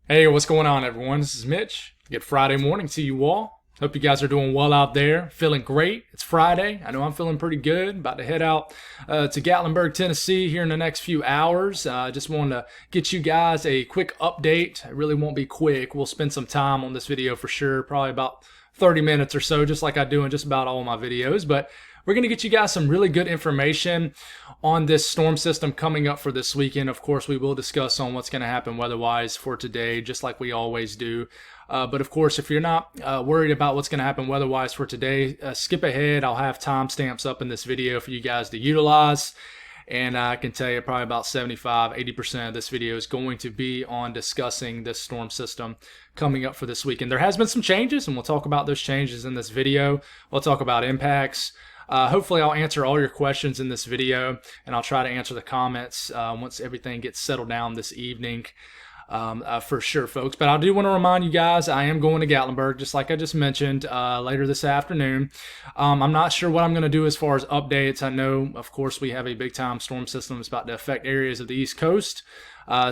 Hey, what's going on, everyone? This is Mitch. Good Friday morning to you all. Hope you guys are doing well out there, feeling great. It's Friday. I know I'm feeling pretty good. About to head out to Gatlinburg, Tennessee here in the next few hours. Just wanted to get you guys a quick update. It really won't be quick. We'll spend some time on this video for sure, probably about 30 minutes or so, just like I do in just about all of my videos. But we're going to get you guys some really good information on this storm system coming up for this weekend. Of course, we will discuss on what's going to happen weather-wise for today, just like we always do. But of course, if you're not worried about what's going to happen weather-wise for today, skip ahead. I'll have timestamps up in this video for you guys to utilize. And I can tell you probably about 75-80% of this video is going to be on discussing this storm system coming up for this weekend. There has been some changes, and we'll talk about those changes in this video. We'll talk about impacts. Hopefully I'll answer all your questions in this video, and I'll try to answer the comments once everything gets settled down this evening for sure, folks. But I do want to remind you guys, I am going to Gatlinburg, just like I just mentioned, later this afternoon. I'm not sure what I'm going to do as far as updates. I know, of course, we have a big-time storm system that's about to affect areas of the East Coast.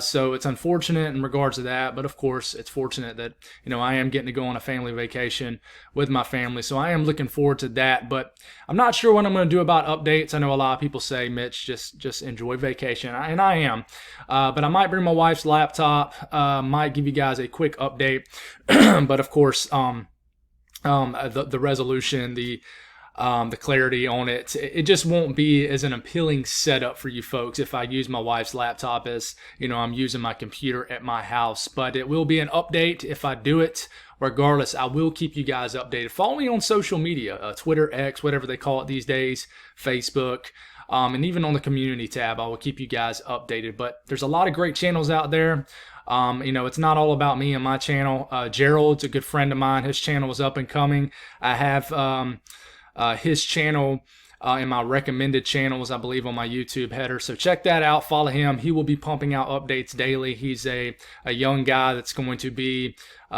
So it's unfortunate in regards to that, but of course it's fortunate that, I am getting to go on a family vacation with my family. So I am looking forward to that, but I'm not sure what I'm going to do about updates. I know a lot of people say, Mitch, just enjoy vacation. And I am, but I might bring my wife's laptop, might give you guys a quick update. But of course, the resolution, the clarity on it just won't be as an appealing setup for you folks if I use my wife's laptop as, I'm using my computer at my house. But it will be an update if I do it. Regardless, I will keep you guys updated. Follow me on social media, Twitter, X, whatever they call it these days, Facebook, and even on the community tab, I will keep you guys updated. But there's a lot of great channels out there. It's not all about me and my channel. Gerald's a good friend of mine. His channel is up and coming. I have his channel in my recommended channels, I believe, on my YouTube header. So check that out. Follow him. He will be pumping out updates daily. He's a young guy that's going to be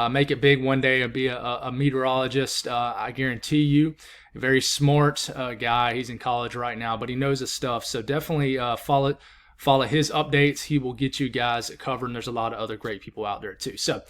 make it big one day and be a meteorologist. I guarantee you. A very smart guy. He's in college right now, but he knows his stuff. So definitely follow his updates. He will get you guys covered. And there's a lot of other great people out there too. So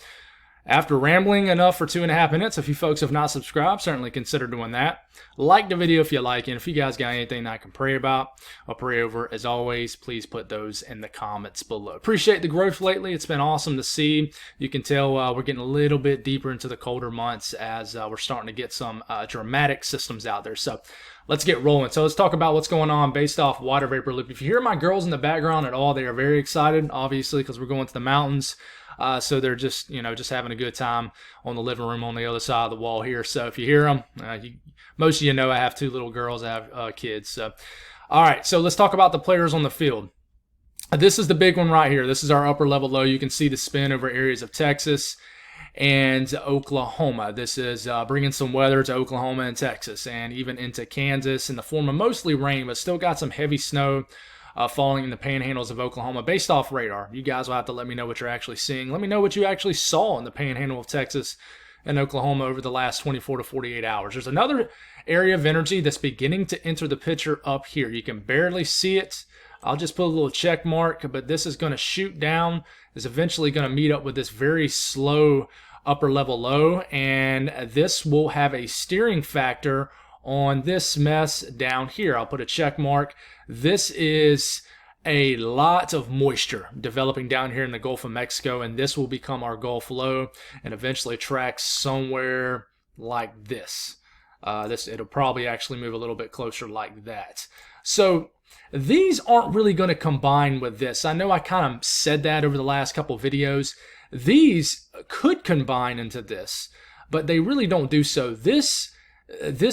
after rambling enough for 2.5 minutes, if you folks have not subscribed, certainly consider doing that. Like the video if you like it. And if you guys got anything that I can pray about or pray over, as always, please put those in the comments below. Appreciate the growth lately. It's been awesome to see. You can tell we're getting a little bit deeper into the colder months as we're starting to get some dramatic systems out there. So let's get rolling. So let's talk about what's going on based off water vapor loop. If you hear my girls in the background at all, they are very excited, obviously, because we're going to the mountains. So they're just having a good time on the living room on the other side of the wall here. So if you hear them, most of you know I have 2 little girls. I have kids. So, all right. So let's talk about the players on the field. This is the big one right here. This is our upper level low. You can see the spin over areas of Texas and Oklahoma. This is bringing some weather to Oklahoma and Texas and even into Kansas in the form of mostly rain, but still got some heavy snow falling in the panhandles of Oklahoma based off radar. You guys will have to let me know what you're actually seeing. Let me know what you actually saw in the panhandle of Texas and Oklahoma over the last 24 to 48 hours. There's another area of energy that's beginning to enter the picture up here. You can barely see it. I'll just put a little check mark, but this is going to shoot down. It's eventually going to meet up with this very slow upper level low, and this will have a steering factor on this mess down here. I'll put a check mark. This is a lot of moisture developing down here in the Gulf of Mexico, and this will become our Gulf low and eventually track somewhere like this. It'll probably actually move a little bit closer like that. So these aren't really going to combine with this. I know I kind of said that over the last couple videos. These could combine into this, but they really don't do so. This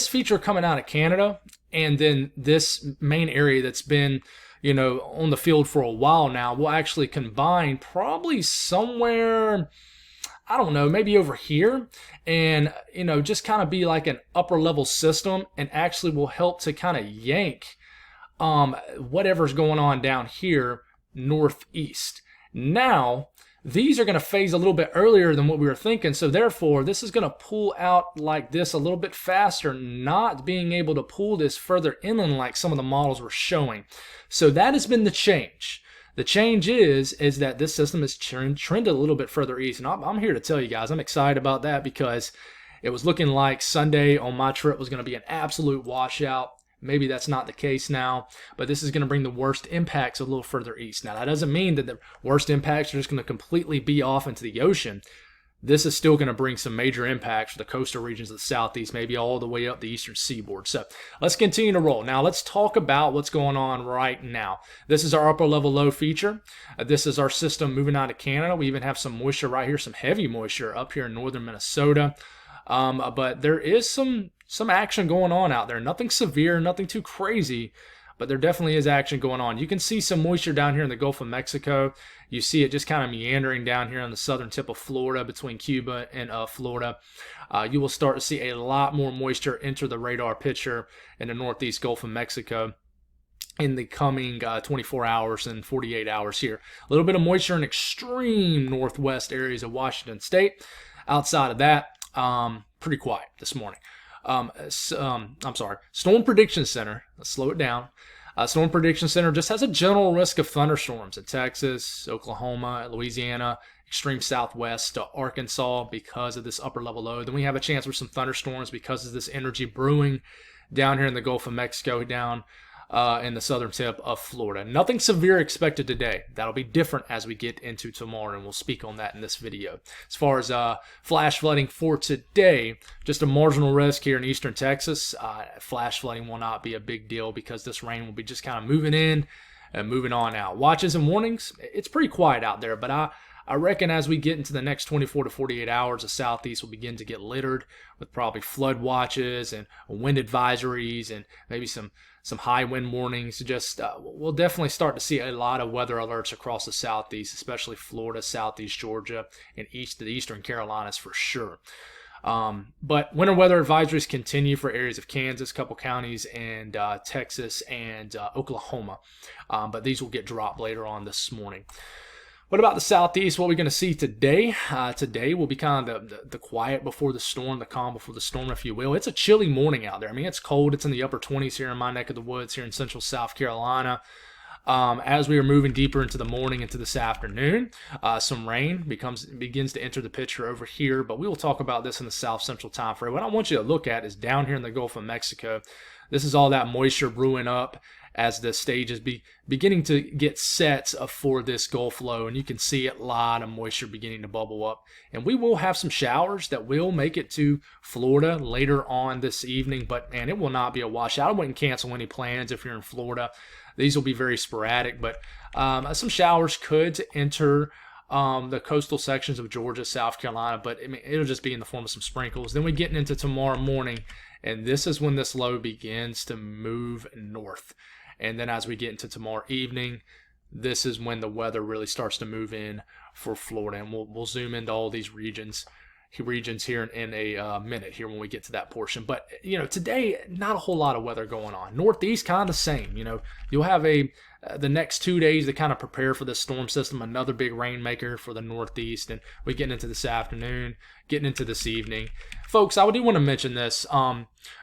feature coming out of Canada and then this main area that's been, on the field for a while now will actually combine probably somewhere, I don't know, maybe over here and, just kind of be like an upper level system and actually will help to kind of yank whatever's going on down here northeast. Now, these are going to phase a little bit earlier than what we were thinking, so therefore this is going to pull out like this a little bit faster, not being able to pull this further inland like some of the models were showing. So that has been the change. The change is that this system has trended a little bit further east, and I'm here to tell you guys I'm excited about that because it was looking like Sunday on my trip was going to be an absolute washout. Maybe that's not the case now, but this is going to bring the worst impacts a little further east. Now, that doesn't mean that the worst impacts are just going to completely be off into the ocean. This is still going to bring some major impacts for the coastal regions of the southeast, maybe all the way up the eastern seaboard. So let's continue to roll. Now let's talk about what's going on right now. This is our upper level low feature. This is our system moving out of Canada. We even have some moisture right here, some heavy moisture up here in northern Minnesota. But there is some action going on out there. Nothing severe, nothing too crazy, but there definitely is action going on. You can see some moisture down here in the Gulf of Mexico. You see it just kind of meandering down here on the southern tip of Florida between Cuba and Florida. You will start to see a lot more moisture enter the radar picture in the northeast Gulf of Mexico in the coming 24 hours and 48 hours here. A little bit of moisture in extreme northwest areas of Washington State. Outside of that, pretty quiet this morning. I'm sorry. Storm Prediction Center, let's slow it down. Storm Prediction Center just has a general risk of thunderstorms in Texas, Oklahoma, Louisiana, extreme southwest to Arkansas because of this upper level low. Then we have a chance for some thunderstorms because of this energy brewing down here in the Gulf of Mexico, down in the southern tip of Florida. Nothing severe expected today. That'll be different as we get into tomorrow, and we'll speak on that in this video. As far as flash flooding for today, just a marginal risk here in eastern Texas. Flash flooding will not be a big deal because this rain will be just kind of moving in and moving on out. Watches and warnings, it's pretty quiet out there, but I reckon as we get into the next 24 to 48 hours, the southeast will begin to get littered with probably flood watches and wind advisories and maybe some high wind warnings. Just we'll definitely start to see a lot of weather alerts across the southeast, especially Florida, southeast Georgia, and the eastern Carolinas for sure. But winter weather advisories continue for areas of Kansas, a couple counties, and Texas and Oklahoma. But these will get dropped later on this morning. What about the southeast? What we're going to see today? Today will be kind of the quiet before the storm, the calm before the storm, if you will. It's a chilly morning out there. I mean, it's cold. It's in the upper 20s here in my neck of the woods here in central South Carolina. As we are moving deeper into the morning, into this afternoon, some rain begins to enter the picture over here, but we will talk about this in the south central time frame. What I want you to look at is down here in the Gulf of Mexico. This is all that moisture brewing up as the stage is beginning to get set for this Gulf low, and you can see a lot of moisture beginning to bubble up. And we will have some showers that will make it to Florida later on this evening, but man, it will not be a washout. I wouldn't cancel any plans if you're in Florida. These will be very sporadic, but some showers could enter the coastal sections of Georgia, South Carolina, but I mean, it'll just be in the form of some sprinkles. Then we get into tomorrow morning, and this is when this low begins to move north. And then as we get into tomorrow evening, this is when the weather really starts to move in for Florida. And we'll zoom into all these regions here in a minute here when we get to that portion. But, you know, today, not a whole lot of weather going on. Northeast, kind of the same. You know, you'll have the next 2 days to kind of prepare for this storm system, another big rainmaker for the Northeast. And we're getting into this afternoon, getting into this evening. Folks, I do want to mention this.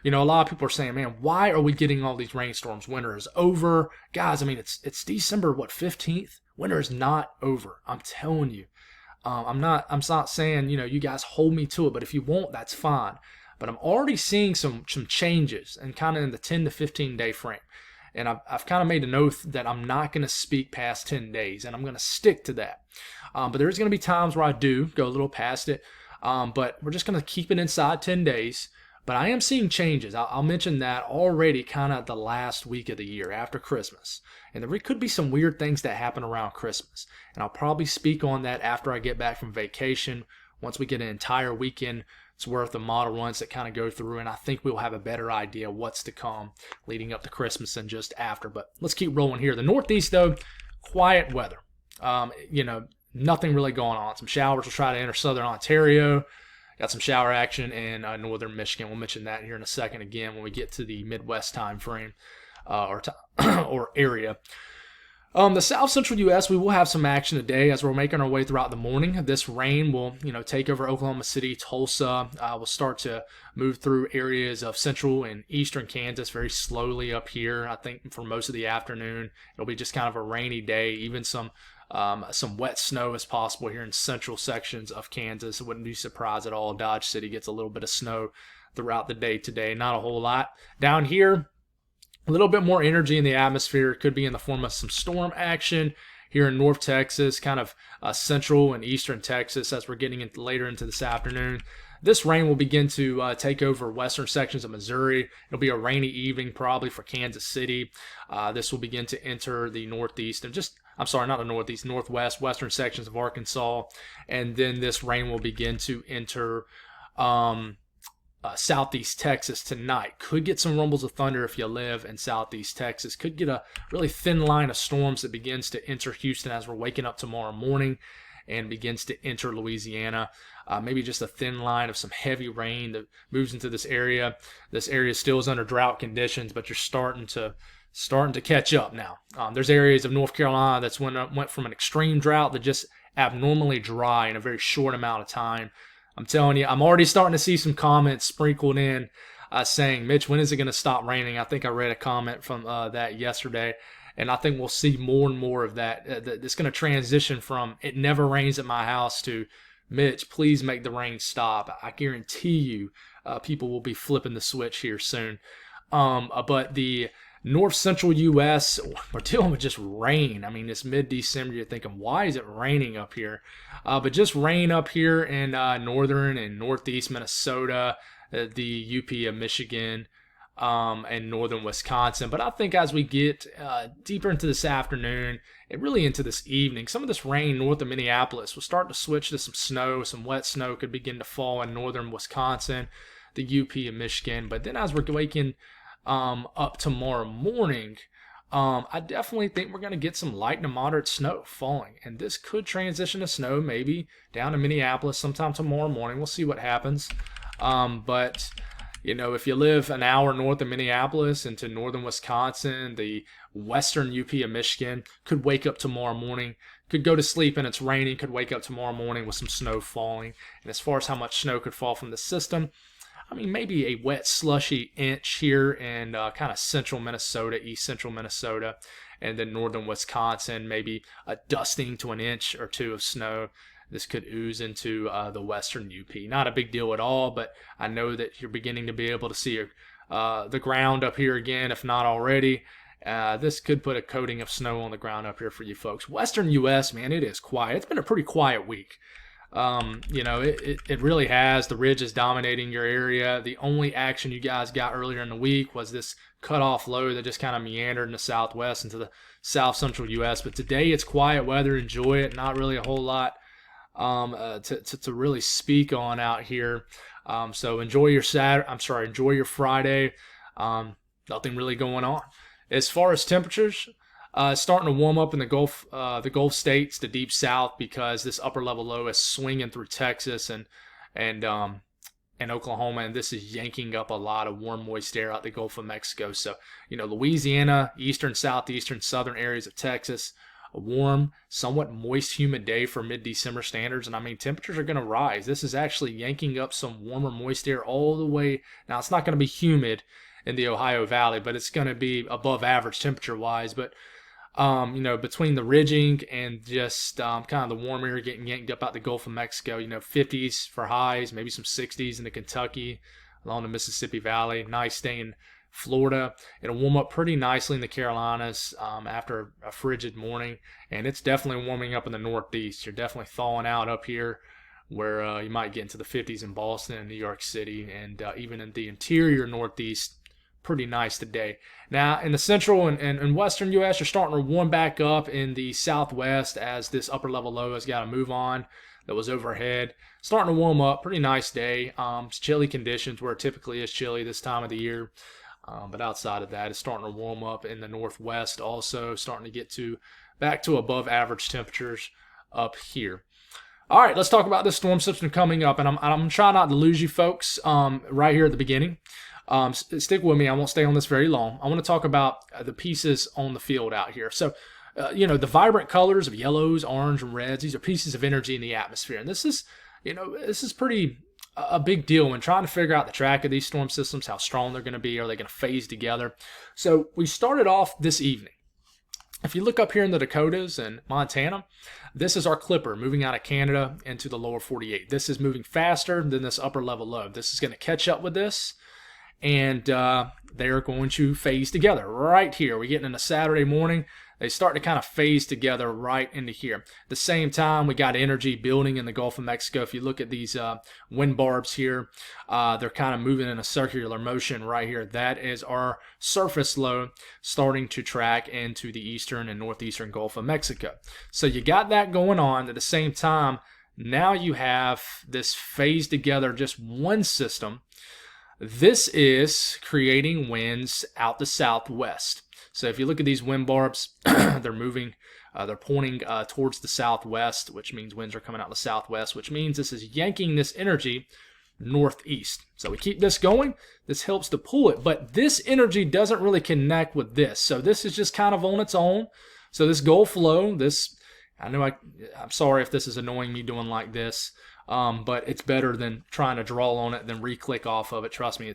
You know, a lot of people are saying, man, why are we getting all these rainstorms? Winter is over. Guys, I mean, it's December, 15th? Winter is not over. I'm telling you. I'm not saying, you know, you guys hold me to it, but if you won't, that's fine. But I'm already seeing some changes and kind of in the 10 to 15 day frame. And I've kind of made an oath that I'm not going to speak past 10 days, and I'm going to stick to that. But there's going to be times where I do go a little past it, but we're just going to keep it inside 10 days. But I am seeing changes. I'll mention that already kind of the last week of the year after Christmas. And there could be some weird things that happen around Christmas. And I'll probably speak on that after I get back from vacation. Once we get an entire weekend, it's worth of model runs that kind of go through. And I think we'll have a better idea what's to come leading up to Christmas and just after. But let's keep rolling here. The Northeast, though, quiet weather. You know, nothing really going on. Some showers will try to enter southern Ontario. Got some shower action in northern Michigan. We'll mention that here in a second again when we get to the Midwest time frame or area. The south central U.S., we will have some action today as we're making our way throughout the morning. This rain will, take over Oklahoma City, Tulsa. We'll start to move through areas of central and eastern Kansas very slowly up here. I think for most of the afternoon, it'll be just kind of a rainy day. Even some wet snow is possible here in central sections of Kansas. I wouldn't be surprised at all. Dodge City gets a little bit of snow throughout the day today. Not a whole lot. Down here, a little bit more energy in the atmosphere. It could be in the form of some storm action here in North Texas, kind of central and eastern Texas as we're getting later into this afternoon. This rain will begin to take over western sections of Missouri. It'll be a rainy evening probably for Kansas City. This will begin to enter the northeast and not the northeast, northwest, western sections of Arkansas. And then this rain will begin to enter southeast Texas tonight. Could get some rumbles of thunder if you live in southeast Texas. Could get a really thin line of storms that begins to enter Houston as we're waking up tomorrow morning and begins to enter Louisiana. Maybe just a thin line of some heavy rain that moves into this area. This area still is under drought conditions, but you're starting to catch up now. There's areas of North Carolina that's went from an extreme drought to just abnormally dry in a very short amount of time. I'm telling you, I'm already starting to see some comments sprinkled in saying, Mitch, when is it going to stop raining? I think I read a comment from that yesterday, and I think we'll see more and more of that. It's going to transition from it never rains at my house to, Mitch, please make the rain stop. I guarantee you people will be flipping the switch here soon. But the north central U.S., we're dealing with just rain. I mean, it's mid-December. You're thinking, why is it raining up here? But just rain up here in northern and northeast Minnesota, the UP of Michigan, and northern Wisconsin. But I think as we get deeper into this afternoon and really into this evening, some of this rain north of Minneapolis will start to switch to some snow. Some wet snow could begin to fall in northern Wisconsin, the UP of Michigan. But then as we're waking up tomorrow morning, I definitely think we're going to get some light to moderate snow falling, and this could transition to snow maybe down to Minneapolis sometime tomorrow morning. We'll see what happens. But if you live an hour north of Minneapolis into northern Wisconsin, the western UP of Michigan could wake up tomorrow morning, could go to sleep and it's raining, could wake up tomorrow morning with some snow falling. And as far as how much snow could fall from the system, I mean, maybe a wet, slushy inch here in kind of central Minnesota, east central Minnesota, and then northern Wisconsin, maybe a dusting to an inch or two of snow. This could ooze into the western UP. Not a big deal at all, but I know that you're beginning to be able to see the ground up here again, if not already. This could put a coating of snow on the ground up here for you folks. Western U.S., man, it is quiet. It's been a pretty quiet week. It really has. The ridge is dominating your area. The only action you guys got earlier in the week was this cutoff low that just kind of meandered in the southwest into the south central U.S. But today it's quiet weather. Enjoy it. Not really a whole lot to really speak on out here. So enjoy your enjoy your Friday. Nothing really going on. As far as temperatures, starting to warm up in the Gulf states, the deep south, because this upper level low is swinging through Texas and Oklahoma, and this is yanking up a lot of warm, moist air out the Gulf of Mexico. So, Louisiana, eastern, southeastern, southern areas of Texas, a warm, somewhat moist, humid day for mid-December standards. And I mean, temperatures are going to rise. This is actually yanking up some warmer, moist air all the way. Now, it's not going to be humid in the Ohio Valley, but it's going to be above average temperature-wise. But between the ridging and just kind of the warm air getting yanked up out the Gulf of Mexico, 50s for highs, maybe some 60s into Kentucky, along the Mississippi Valley. Nice day in Florida. It'll warm up pretty nicely in the Carolinas after a frigid morning, and it's definitely warming up in the Northeast. You're definitely thawing out up here where you might get into the 50s in Boston and New York City, and even in the interior Northeast. Pretty nice today. Now, in the central and western U.S., you're starting to warm back up in the southwest as this upper level low has got to move on that was overhead. Starting to warm up. Pretty nice day. It's chilly conditions where it typically is chilly this time of the year. But outside of that, it's starting to warm up in the northwest also. Starting to get back to above average temperatures up here. All right, let's talk about this storm system coming up. And I'm trying not to lose you folks right here at the beginning. Stick with me. I won't stay on this very long. I want to talk about the pieces on the field out here. So the vibrant colors of yellows, orange, and reds. These are pieces of energy in the atmosphere. And this is pretty a big deal when trying to figure out the track of these storm systems, how strong they're going to be. Are they going to phase together? So we started off this evening. If you look up here in the Dakotas and Montana, this is our Clipper moving out of Canada into the lower 48. This is moving faster than this upper level low. This is going to catch up with this, and they're going to phase together right here. We're getting into Saturday morning. They start to kind of phase together right into here. At the same time, we got energy building in the Gulf of Mexico. If you look at these wind barbs here, they're kind of moving in a circular motion right here. That is our surface low starting to track into the eastern and northeastern Gulf of Mexico. So you got that going on. At the same time, now you have this phase together, just one system. This is creating winds out the southwest. So if you look at these wind barbs, they're moving, they're pointing towards the southwest, which means winds are coming out the southwest, which means this is yanking this energy northeast. So we keep this going. This helps to pull it, but this energy doesn't really connect with this. So this is just kind of on its own. So this Gulf low, I'm sorry if this is annoying me doing like this. But it's better than trying to draw on it than re-click off of it. Trust me,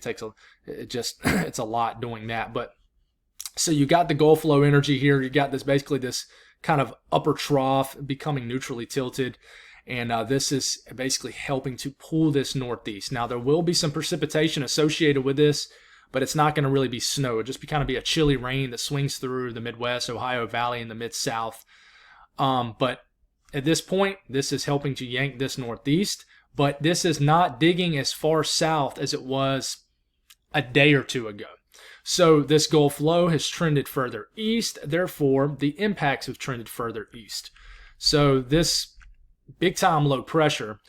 it's a lot doing that. But so you got the Gulf low energy here. You got basically this kind of upper trough becoming neutrally tilted. And this is basically helping to pull this northeast. Now, there will be some precipitation associated with this, but it's not going to really be snow. It'll just be a chilly rain that swings through the Midwest, Ohio Valley, and the Mid-South. But at this point, this is helping to yank this northeast, but this is not digging as far south as it was a day or two ago. So this Gulf low has trended further east, therefore the impacts have trended further east. So this big time low pressure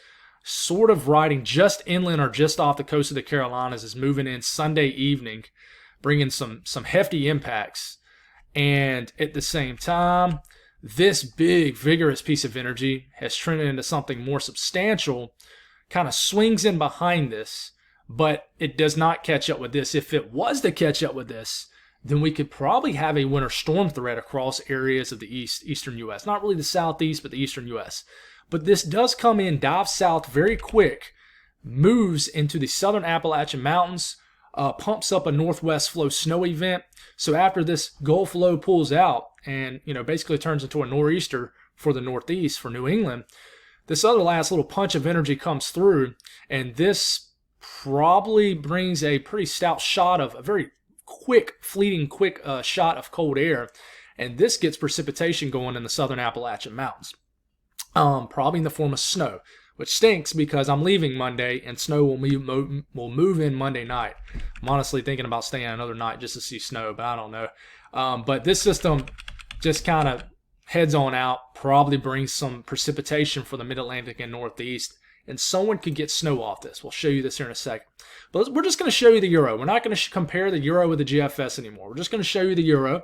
sort of riding just inland or just off the coast of the Carolinas is moving in Sunday evening, bringing some hefty impacts. And at the same time, this big, vigorous piece of energy has trended into something more substantial, kind of swings in behind this, but it does not catch up with this. If it was to catch up with this, then we could probably have a winter storm threat across areas of the eastern U.S. Not really the southeast, but the eastern U.S. But this does come in, dives south very quick, moves into the southern Appalachian Mountains, pumps up a northwest flow snow event. So after this Gulf low pulls out and basically turns into a nor'easter for the northeast, for New England, this other last little punch of energy comes through, and this probably brings a pretty stout shot of a very fleeting shot of cold air, and this gets precipitation going in the southern Appalachian Mountains, probably in the form of snow, which stinks because I'm leaving Monday and snow will move in Monday night. I'm honestly thinking about staying another night just to see snow, but I don't know. But this system just kind of heads on out, probably brings some precipitation for the mid-Atlantic and northeast, and someone could get snow off this. We'll show you this here in a second. But we're just going to show you the Euro. We're not going to compare the Euro with the GFS anymore. We're just going to show you the Euro.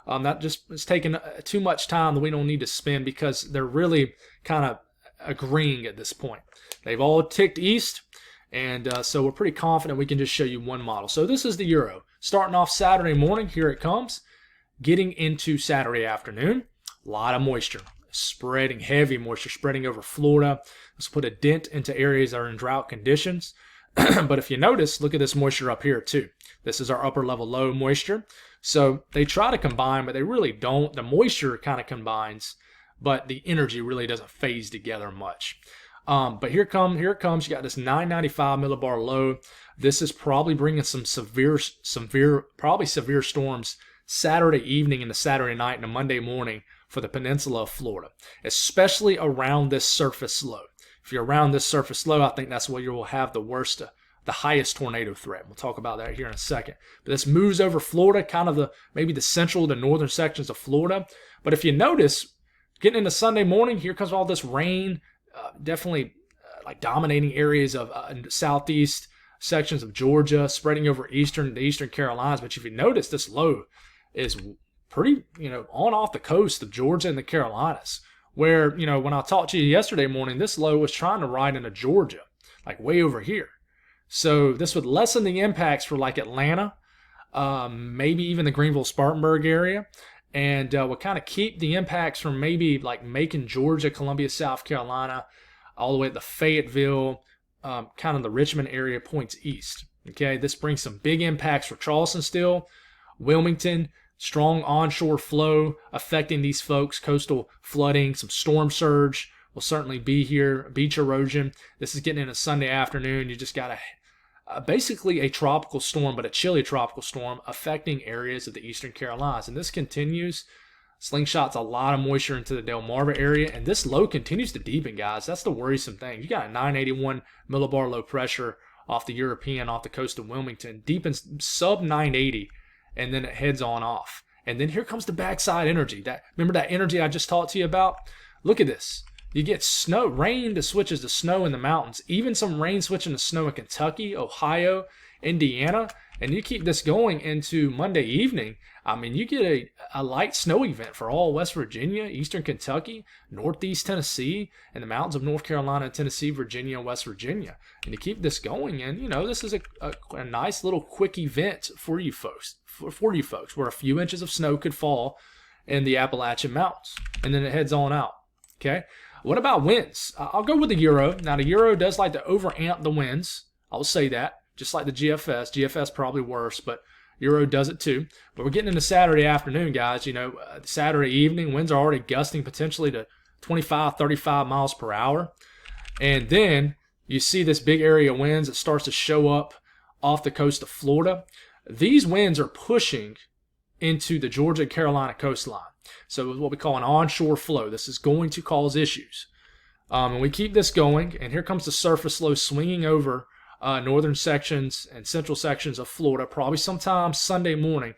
That just is taking too much time that we don't need to spend because they're really kind of agreeing at this point. They've all ticked east, and so we're pretty confident we can just show you one model. So this is the Euro. Starting off Saturday morning, here it comes. Getting into Saturday afternoon, a lot of moisture. Heavy moisture spreading over Florida. Let's put a dent into areas that are in drought conditions. But if you notice, look at this moisture up here too. This is our upper level low moisture. So they try to combine, but they really don't. The moisture kind of combines, but the energy really doesn't phase together much. But here it comes. You got this 995 millibar low. This is probably bringing some severe storms Saturday evening into Saturday night and a Monday morning for the peninsula of Florida, especially around this surface low. If you're around this surface low, I think that's where you will have the highest tornado threat. We'll talk about that here in a second. But this moves over Florida, kind of maybe the central, the northern sections of Florida. But if you notice, getting into Sunday morning, here comes all this rain, definitely like dominating areas of southeast sections of Georgia, spreading over the eastern Carolinas. But if you notice, this low is pretty, on off the coast of Georgia and the Carolinas, where, when I talked to you yesterday morning, this low was trying to ride into Georgia, like way over here. So this would lessen the impacts for like Atlanta, maybe even the Greenville-Spartanburg area, and will kind of keep the impacts from maybe like Macon, Georgia, Columbia, South Carolina, all the way to Fayetteville, kind of the Richmond area points east. Okay, this brings some big impacts for Charleston still. Wilmington, strong onshore flow affecting these folks, coastal flooding, some storm surge will certainly be here, beach erosion. This is getting into Sunday afternoon. You just got basically a tropical storm, but a chilly tropical storm affecting areas of the eastern Carolinas. And this continues. Slingshots a lot of moisture into the Delmarva area, and this low continues to deepen, guys. That's the worrisome thing. You got a 981 millibar low pressure off the European, off the coast of Wilmington, deepens sub 980, and then it heads on off. And then here comes the backside energy. Remember that energy I just talked to you about? Look at this. You get snow, rain that switches to snow in the mountains, even some rain switching to snow in Kentucky, Ohio, Indiana, and you keep this going into Monday evening. I mean, you get a light snow event for all West Virginia, Eastern Kentucky, Northeast Tennessee, and the mountains of North Carolina, Tennessee, Virginia, and West Virginia. And you keep this going, and this is a nice little quick event for you folks, where a few inches of snow could fall in the Appalachian Mountains, and then it heads on out. Okay. What about winds? I'll go with the Euro. Now, the Euro does like to overamp the winds. I'll say that, just like the GFS. GFS probably worse, but Euro does it too. But we're getting into Saturday afternoon, guys. Saturday evening, winds are already gusting potentially to 25, 35 miles per hour. And then you see this big area of winds that starts to show up off the coast of Florida. These winds are pushing into the Georgia and Carolina coastline. So what we call an onshore flow. This is going to cause issues. And we keep this going, and here comes the surface low swinging over northern sections and central sections of Florida, probably sometime Sunday morning.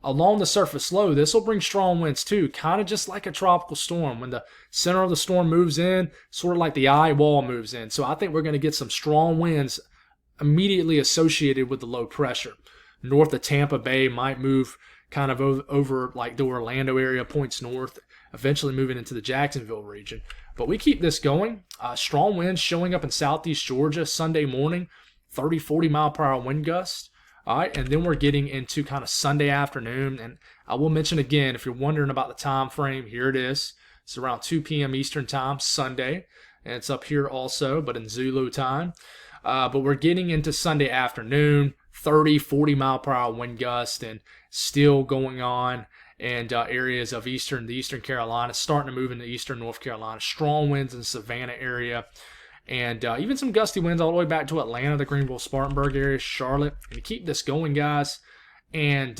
Along the surface low, this will bring strong winds too, kind of just like a tropical storm. When the center of the storm moves in, sort of like the eye wall moves in. So I think we're going to get some strong winds immediately associated with the low pressure. North of Tampa Bay might move kind of over like the Orlando area, points north, eventually moving into the Jacksonville region. But we keep this going. Strong winds showing up in southeast Georgia Sunday morning, 30, 40 mile per hour wind gusts. All right, and then we're getting into kind of Sunday afternoon. And I will mention again, if you're wondering about the time frame, here it is. It's around 2 p.m. Eastern time, Sunday. And it's up here also, but in Zulu time. But we're getting into Sunday afternoon, 30, 40 mile per hour wind gust, and still going on. And areas of the eastern Carolina, starting to move into eastern North Carolina. Strong winds in the Savannah area. And even some gusty winds all the way back to Atlanta, the Greenville, Spartanburg area, Charlotte. And to keep this going, guys. And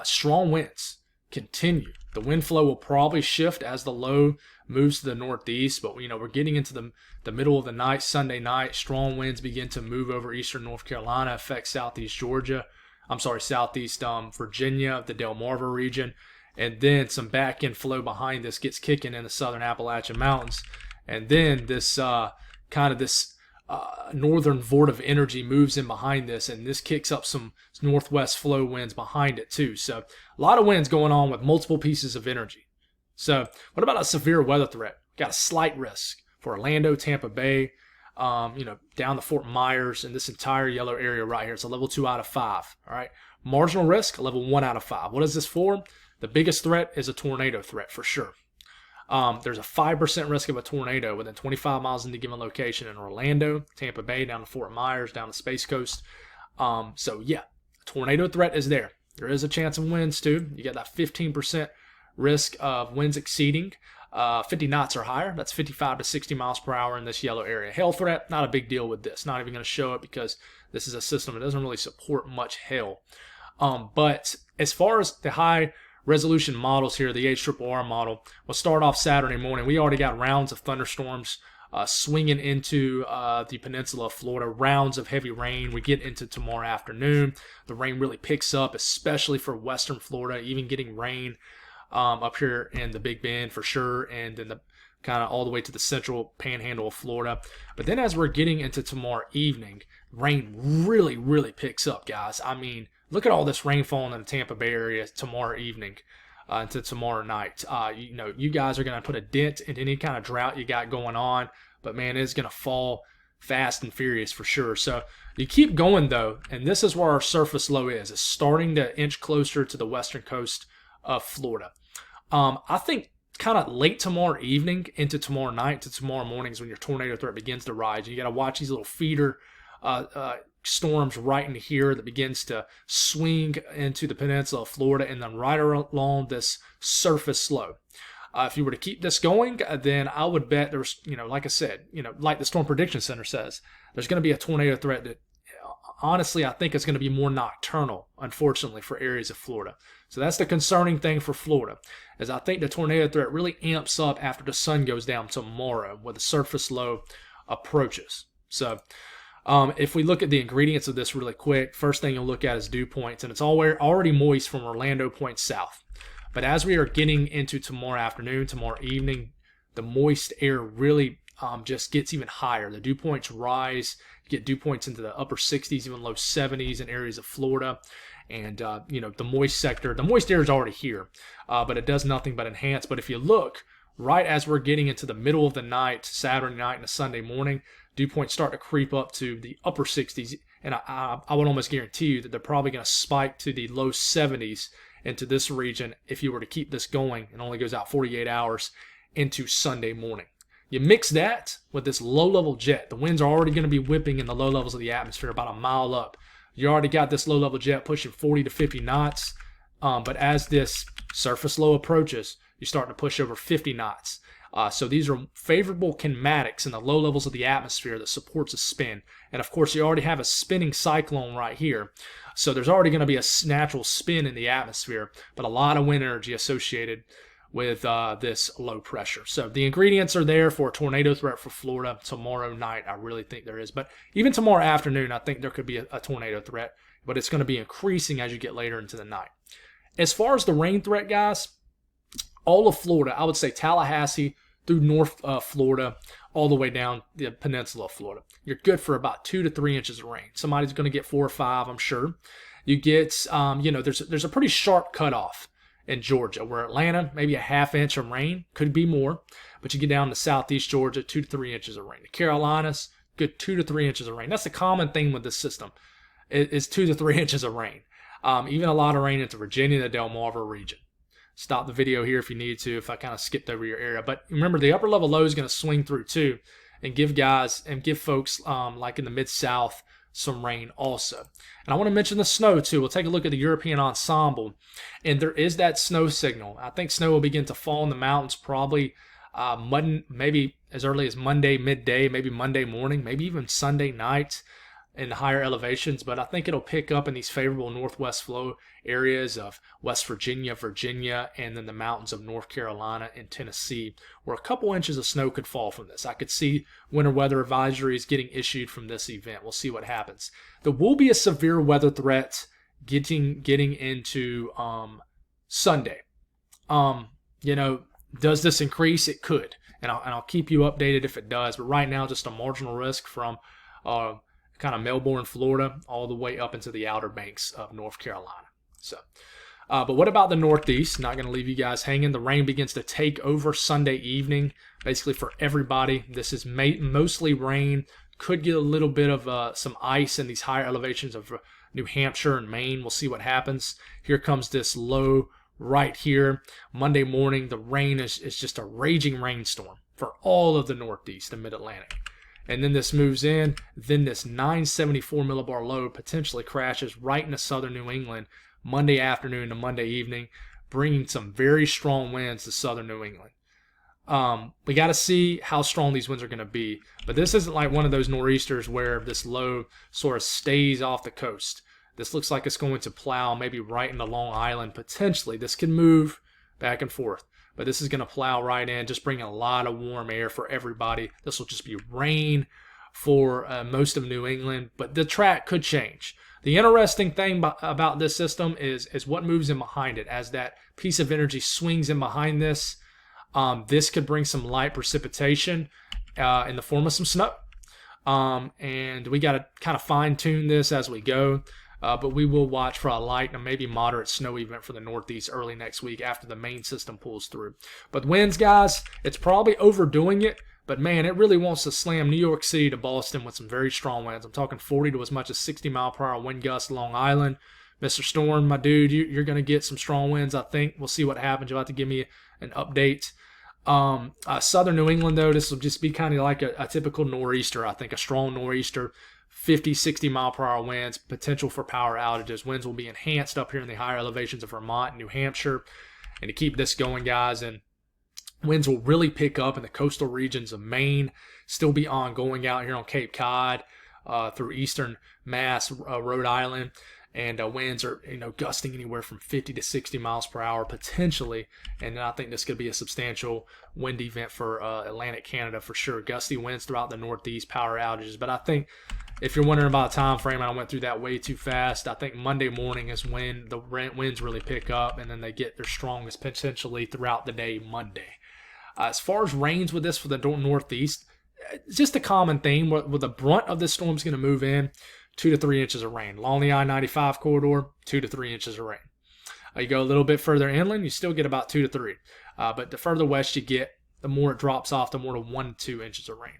strong winds continue. The wind flow will probably shift as the low moves to the northeast. But, we're getting into the middle of the night, Sunday night. Strong winds begin to move over eastern North Carolina, affect southeast Georgia. Southeast Virginia, the Delmarva region. And then some back-end flow behind this gets kicking in the southern Appalachian Mountains. And then this northern vort of energy moves in behind this, and this kicks up some northwest flow winds behind it too. So a lot of winds going on with multiple pieces of energy. So what about a severe weather threat? Got a slight risk for Orlando, Tampa Bay, down to Fort Myers and this entire yellow area right here. It's a level 2 out of 5. All right. Marginal risk, a level 1 out of 5. What is this for? The biggest threat is a tornado threat for sure. There's a 5% risk of a tornado within 25 miles in the given location in Orlando, Tampa Bay, down to Fort Myers, down to Space Coast. So yeah, tornado threat is there. There is a chance of winds too. You got that 15% risk of winds exceeding 50 knots or higher. That's 55 to 60 miles per hour in this yellow area. Hail threat, not a big deal with this. Not even going to show it because this is a system that doesn't really support much hail. But as far as the high resolution models here, the HRRR model, we'll start off Saturday morning. We already got rounds of thunderstorms swinging into the peninsula of Florida, rounds of heavy rain. We get into tomorrow afternoon. The rain really picks up, especially for western Florida, even getting rain up here in the Big Bend for sure, and then the kind of all the way to the central panhandle of Florida. But then as we're getting into tomorrow evening, rain really, really picks up, guys. I mean, look at all this rain falling in the Tampa Bay area tomorrow evening into tomorrow night. You guys are going to put a dent in any kind of drought you got going on, but man, it's going to fall fast and furious for sure. So you keep going though, and this is where our surface low is. It's starting to inch closer to the western coast of Florida. I think kind of late tomorrow evening into tomorrow night to tomorrow morning is when your tornado threat begins to rise. You got to watch these little feeder storms right into here that begins to swing into the peninsula of Florida and then right along this surface low. If you were to keep this going, then I would bet there's, like I said, like the Storm Prediction Center says, there's going to be a tornado threat that honestly I think is going to be more nocturnal, unfortunately, for areas of Florida. So that's the concerning thing for Florida, is I think the tornado threat really amps up after the sun goes down tomorrow when the surface low approaches. So if we look at the ingredients of this really quick, first thing you'll look at is dew points, and it's already moist from Orlando Point south. But as we are getting into tomorrow afternoon, tomorrow evening, the moist air really just gets even higher. The dew points rise. You get dew points into the upper 60s, even low 70s in areas of Florida. And, the moist sector, the moist air is already here, but it does nothing but enhance. But if you look, right as we're getting into the middle of the night, Saturday night and a Sunday morning, dew points start to creep up to the upper 60s. And I would almost guarantee you that they're probably going to spike to the low 70s into this region if you were to keep this going. It only goes out 48 hours into Sunday morning. You mix that with this low-level jet. The winds are already going to be whipping in the low levels of the atmosphere about a mile up. You already got this low-level jet pushing 40 to 50 knots. But as this surface low approaches, you start to push over 50 knots. So these are favorable kinematics in the low levels of the atmosphere that supports a spin. And of course, you already have a spinning cyclone right here. So there's already going to be a natural spin in the atmosphere, but a lot of wind energy associated with this low pressure. So the ingredients are there for a tornado threat for Florida tomorrow night. I really think there is. But even tomorrow afternoon, I think there could be a tornado threat, but it's going to be increasing as you get later into the night. As far as the rain threat, guys, all of Florida, I would say Tallahassee through North Florida, all the way down the peninsula of Florida. You're good for about 2 to 3 inches of rain. Somebody's going to get 4 or 5, I'm sure. You get, there's a pretty sharp cutoff in Georgia, where Atlanta, maybe a half inch of rain, could be more. But you get down to southeast Georgia, 2 to 3 inches of rain. The Carolinas, good 2 to 3 inches of rain. That's the common thing with this system, is 2 to 3 inches of rain. Even a lot of rain into Virginia, the Delmarva region. Stop the video here if you need to, if I kind of skipped over your area. But remember, the upper level low is going to swing through too and give folks like in the Mid-South some rain also. And I want to mention the snow too. We'll take a look at the European ensemble. And there is that snow signal. I think snow will begin to fall in the mountains probably maybe as early as Monday midday, maybe Monday morning, maybe even Sunday night in the higher elevations, but I think it'll pick up in these favorable northwest flow areas of West Virginia, and then the mountains of North Carolina and Tennessee, where a couple inches of snow could fall from this. I could see winter weather advisories getting issued from this event. We'll see what happens. There will be a severe weather threat getting into Sunday. Does this increase? It could, and I'll keep you updated if it does. But right now, just a marginal risk from kind of Melbourne, Florida, all the way up into the Outer Banks of North Carolina. So, but what about the Northeast? Not going to leave you guys hanging. The rain begins to take over Sunday evening, basically for everybody. This is mostly rain. Could get a little bit of some ice in these higher elevations of New Hampshire and Maine. We'll see what happens. Here comes this low right here. Monday morning, the rain is just a raging rainstorm for all of the Northeast and Mid-Atlantic. And then this moves in. Then this 974 millibar low potentially crashes right into southern New England Monday afternoon to Monday evening, bringing some very strong winds to southern New England. We got to see how strong these winds are going to be. But this isn't like one of those nor'easters where this low sort of stays off the coast. This looks like it's going to plow maybe right into Long Island. Potentially, this can move back and forth. But this is going to plow right in, just bringing a lot of warm air for everybody. This will just be rain for most of New England, but the track could change. The interesting thing about this system is what moves in behind it. As that piece of energy swings in behind this, this could bring some light precipitation in the form of some snow. And we got to kind of fine-tune this as we go. But we will watch for a light and maybe moderate snow event for the Northeast early next week after the main system pulls through. But winds, guys, it's probably overdoing it. But, man, it really wants to slam New York City to Boston with some very strong winds. I'm talking 40 to as much as 60 mile per hour wind gusts Long Island, Mr. Storm, my dude, you're going to get some strong winds, I think. We'll see what happens. You'll have to give me an update. Southern New England, though, this will just be kind of like a typical nor'easter, I think, a strong nor'easter, 50, 60 mile per hour winds, potential for power outages. Winds will be enhanced up here in the higher elevations of Vermont and New Hampshire. And to keep this going, guys, and winds will really pick up in the coastal regions of Maine, still be ongoing out here on Cape Cod, through eastern Mass, Rhode Island. And winds are, gusting anywhere from 50 to 60 miles per hour potentially. And I think this could be a substantial wind event for Atlantic Canada for sure. Gusty winds throughout the Northeast, power outages. But I think if you're wondering about a time frame, I went through that way too fast. I think Monday morning is when the winds really pick up, and then they get their strongest potentially throughout the day Monday. As far as rains with this for the Northeast, it's just a common theme where the brunt of this storm is going to move in. 2 to 3 inches of rain. Along the I-95 corridor, 2 to 3 inches of rain. You go a little bit further inland, you still get about 2 to 3. But the further west you get, the more it drops off, the more to 1 to 2 inches of rain.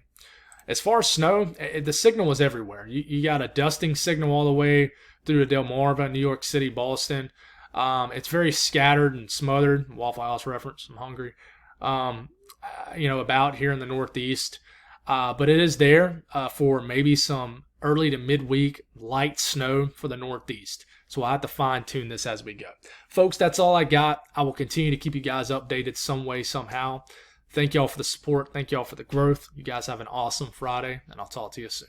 As far as snow, the signal was everywhere. You got a dusting signal all the way through to Delmarva, New York City, Boston. It's very scattered and smothered. Waffle House reference, I'm hungry. About here in the Northeast. But it is there for maybe some early to midweek light snow for the Northeast. So I'll have to fine tune this as we go. Folks, that's all I got. I will continue to keep you guys updated some way, somehow. Thank y'all for the support. Thank y'all for the growth. You guys have an awesome Friday, and I'll talk to you soon.